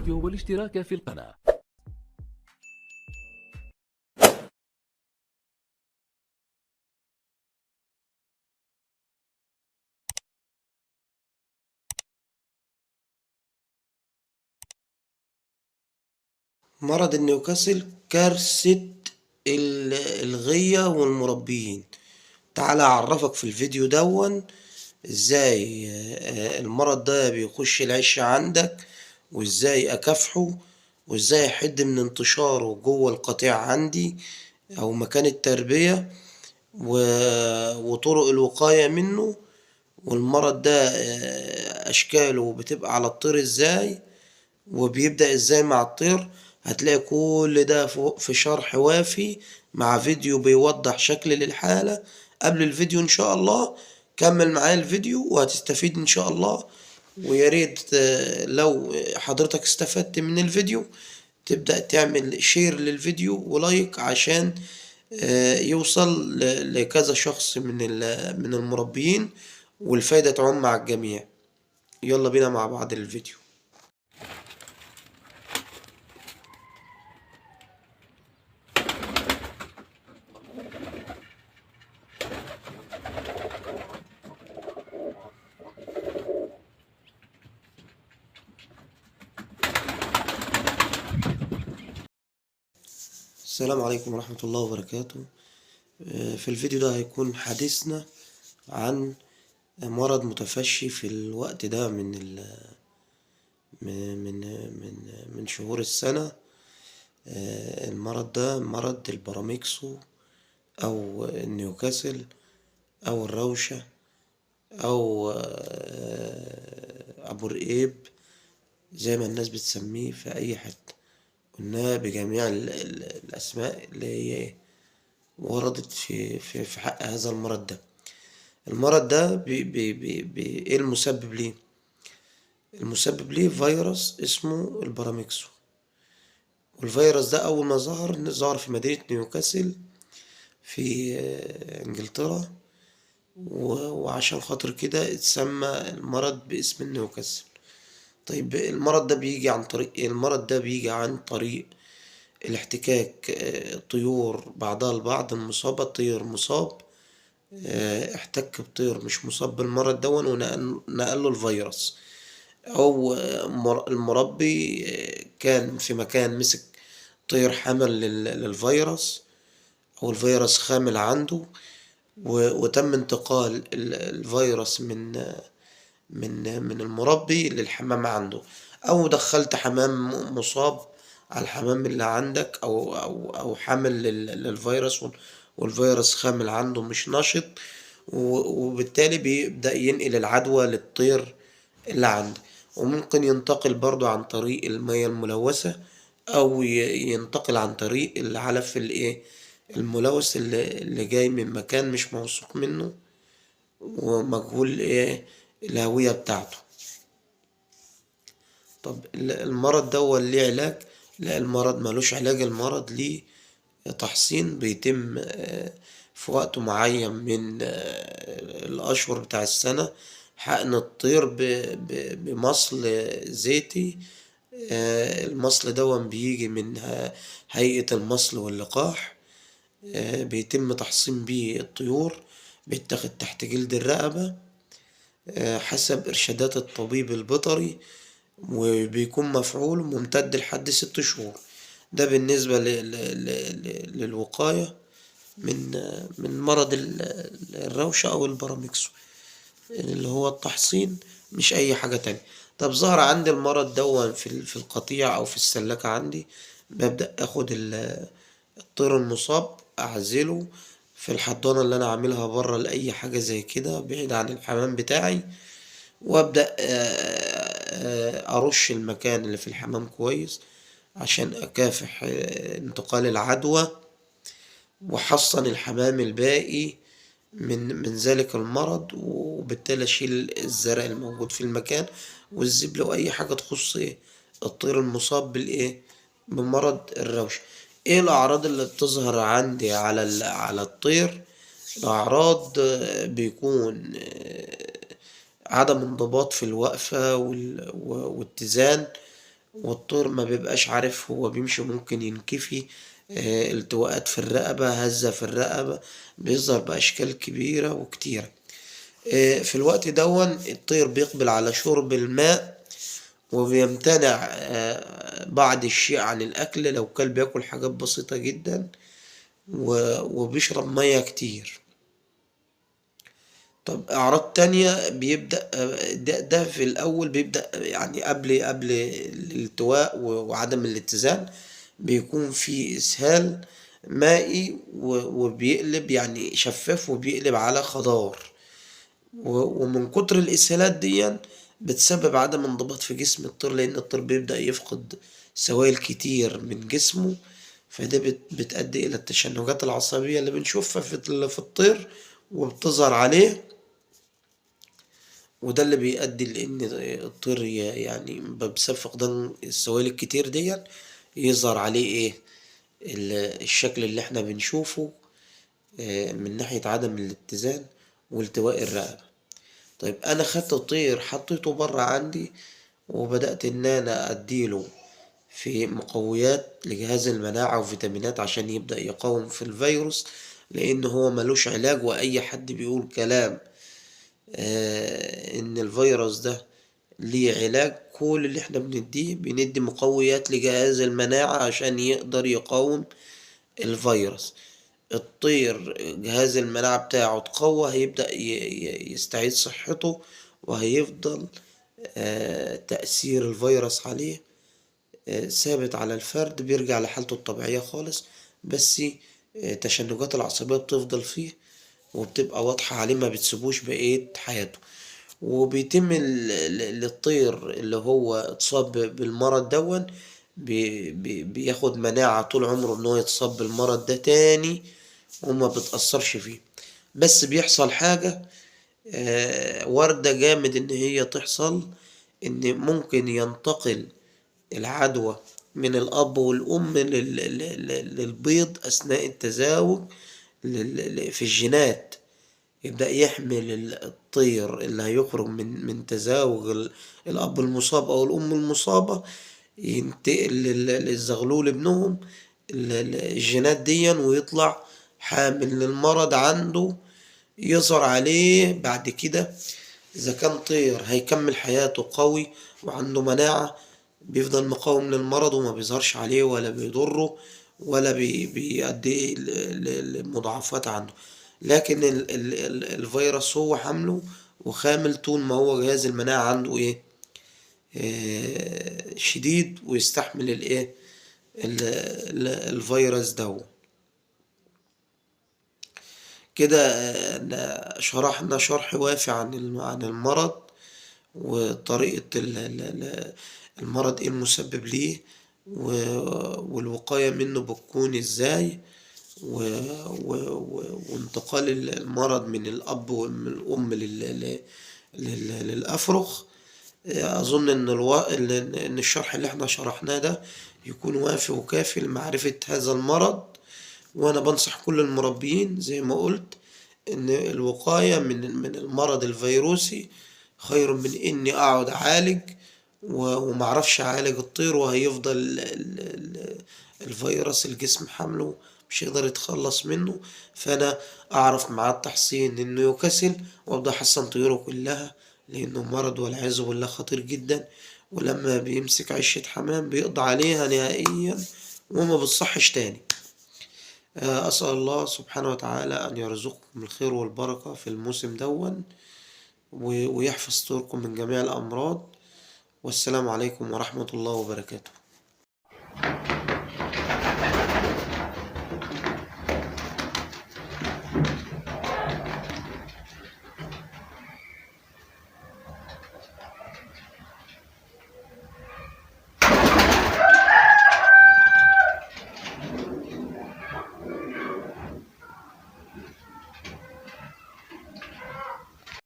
الفيديو والاشتراك في القناة. مرض نيوكاسل كارثة الغية والمربيين. تعال أعرفك في الفيديو دون ازاي المرض ده بيخش العش عندك، وازاي اكافحه، وازاي احد من انتشاره جوه القطيع عندي او مكان التربية، وطرق الوقاية منه. والمرض ده اشكاله بتبقى على الطير ازاي، وبيبدأ ازاي مع الطير. هتلاقي كل ده في شرح وافي مع فيديو بيوضح شكل للحالة قبل الفيديو ان شاء الله. كمل معايا الفيديو وهتستفيد ان شاء الله. ويا ريت لو حضرتك استفدت من الفيديو تبدأ تعمل شير للفيديو ولايك عشان يوصل لكذا شخص من المربيين، والفايدة تعم مع الجميع. يلا بينا مع بعض الفيديو. السلام عليكم ورحمة الله وبركاته. في الفيديو ده هيكون حديثنا عن مرض متفشي في الوقت ده من شهور السنة. المرض ده مرض البراميكسو أو النيوكاسل أو الروشة أو أبو رقيب، زي ما الناس بتسميه في أي حتة. قلناها بجميع الأسماء اللي هي وردت في حق هذا المرض ده. المرض ده ايه المسبب ليه؟ المسبب ليه فيروس اسمه البراميكسو. والفيروس ده اول ما ظهر في مدينة نيوكاسل في انجلترا، وعشان خاطر كده اتسمى المرض باسم النيوكاسل. طيب المرض ده بيجي عن طريق ايه؟ المرض ده بيجي عن طريق الاحتكاك، طيور بعضها البعض. المصابة طير مصاب احتك بطير مش مصاب بالمرض دون ونقله الفيروس، او المربي كان في مكان مسك طير حمل للفيروس، او الفيروس خامل عنده، وتم انتقال الفيروس من المربي للحمام عنده، او دخلت حمام مصاب على الحمام اللي عندك، او حامل للفيروس، والفيروس خامل عنده مش نشط، وبالتالي بيبدأ ينقل العدوى للطير اللي عندك. وممكن ينتقل برضو عن طريق المياه الملوثة، او ينتقل عن طريق العلف الايه الملوث اللي جاي من مكان مش موثوق منه ومجهول ايه الهوية بتاعته. طب المرض ده ليه علاج؟ لا، المرض ملوش علاج. المرض ليه تحصين بيتم في وقت معين من الأشهر بتاع السنة. حقن الطير بمصل زيتي. المصل ده بيجي من هيئة المصل واللقاح. بيتم تحصين بيه الطيور، بيتاخد تحت جلد الرقبة حسب إرشادات الطبيب البيطري، وبيكون مفعول ممتد لحد 6 شهور. ده بالنسبة للوقاية من مرض الروشة أو البراميكسو، اللي هو التحصين مش أي حاجة تانية. طب ظهر عندي المرض ده في القطيع أو في السلاكة عندي، ببدأ أخد الطير المصاب أعزله في الحضانة اللي أنا عاملها بره لأي حاجة زي كده بعيد عن الحمام بتاعي، وابدأ ارش المكان اللي في الحمام كويس عشان اكافح انتقال العدوى، وحصن الحمام الباقي من ذلك المرض، وبالتالي اشيل الزرع الموجود في المكان والزبلة واي حاجة تخص الطير المصاب بمرض الروش. ايه الاعراض اللي بتظهر عندي على الطير؟ الاعراض بيكون عدم انضباط في الوقفة واتزان، والطير ما بيبقاش عارف هو بيمشي، ممكن ينكفي، التواءات في الرقبة، هزة في الرقبة، بيظهر بأشكال كبيرة وكتيرة. في الوقت دون الطير بيقبل على شرب الماء، وبيمتنع بعض الشيء عن الأكل، لو كان بياكل حاجات بسيطة جدا، وبيشرب مية كتير. طب أعراض تانية بيبدأ ده في الأول بيبدأ يعني قبل الالتواء وعدم الاتزان، بيكون في إسهال مائي، وبيقلب يعني شفاف وبيقلب على خضار. ومن كتر الإسهالات دي بتسبب عدم انضباط في جسم الطير، لأن الطير بيبدأ يفقد سوائل كتير من جسمه. فده بتؤدي إلى التشنجات العصبية اللي بنشوفها في الطير وبتظهر عليه. وده اللي بيؤدي لأن الطير يعني بسبب فقدان السوائل الكتير دي يظهر عليه إيه الشكل اللي احنا بنشوفه من ناحية عدم الاتزان والتواء الرقبة. طيب أنا خدت الطير حطيته برا عندي، وبدأت إن أنا أديله في مقويات لجهاز المناعة وفيتامينات عشان يبدأ يقاوم في الفيروس، لأن هو ملوش علاج. وأي حد بيقول كلام إن الفيروس ده ليه علاج، كل اللي احنا بندي مقويات لجهاز المناعة عشان يقدر يقاوم الفيروس. الطير جهاز المناعة بتاعه اتقوى، هيبدأ يستعيد صحته، وهيفضل تأثير الفيروس عليه ثابت على الفرد، بيرجع لحالته الطبيعية خالص. بس تشنجات العصبية بتفضل فيه وبتبقى واضحة عليه، ما بتسيبوش بقية حياته. وبيتم للطير اللي هو اتصاب بالمرض دون بياخد مناعة طول عمره ان هو يتصاب بالمرض ده تاني، وما بتأثرش فيه. بس بيحصل حاجة واردة جامد ان هي تحصل، ان ممكن ينتقل العدوى من الأب والأم للبيض أثناء التزاوج في الجينات. يبدأ يحمل الطير اللي هيخرج من تزاوج الأب المصاب أو الأم المصابة، ينتقل للزغلول ابنهم الجينات دي، ويطلع حامل للمرض عنده. يظهر عليه بعد كده إذا كان طير هيكمل حياته قوي وعنده مناعة، بيفضل مقاوم للمرض وما بيظهرش عليه ولا بيضره ولا بيؤدي لمضاعفات عنده. لكن الفيروس هو حمله وخامل طول ما هو جهاز المناعة عنده ايه شديد، ويستحمل الايه الفيروس ده. كده شرحنا شرح وافي عن المرض، وطريقة المرض ايه المسبب ليه، والوقاية منه بتكون ازاي، وانتقال المرض من الأب ومن الأم للأفرخ. أظن إن الشرح اللي احنا شرحناه ده يكون وافي وكافي لمعرفة هذا المرض. وأنا بنصح كل المربيين زي ما قلت إن الوقاية من المرض الفيروسي خير من إني أقعد أعالج ومعرفش أعالج الطير، وهيفضل الفيروس الجسم حمله مش يقدر يتخلص منه. فأنا أعرف مع التحصين إنه يكسل وأبدأ أحصن طيوره كلها، لأنه مرض والعياذ بالله خطير جدا، ولما بيمسك عشة حمام بيقضي عليها نهائيا وما بتصحش تاني. أسأل الله سبحانه وتعالى أن يرزقكم الخير والبركة في الموسم دون، ويحفظ طيوركم من جميع الأمراض. والسلام عليكم ورحمة الله وبركاته.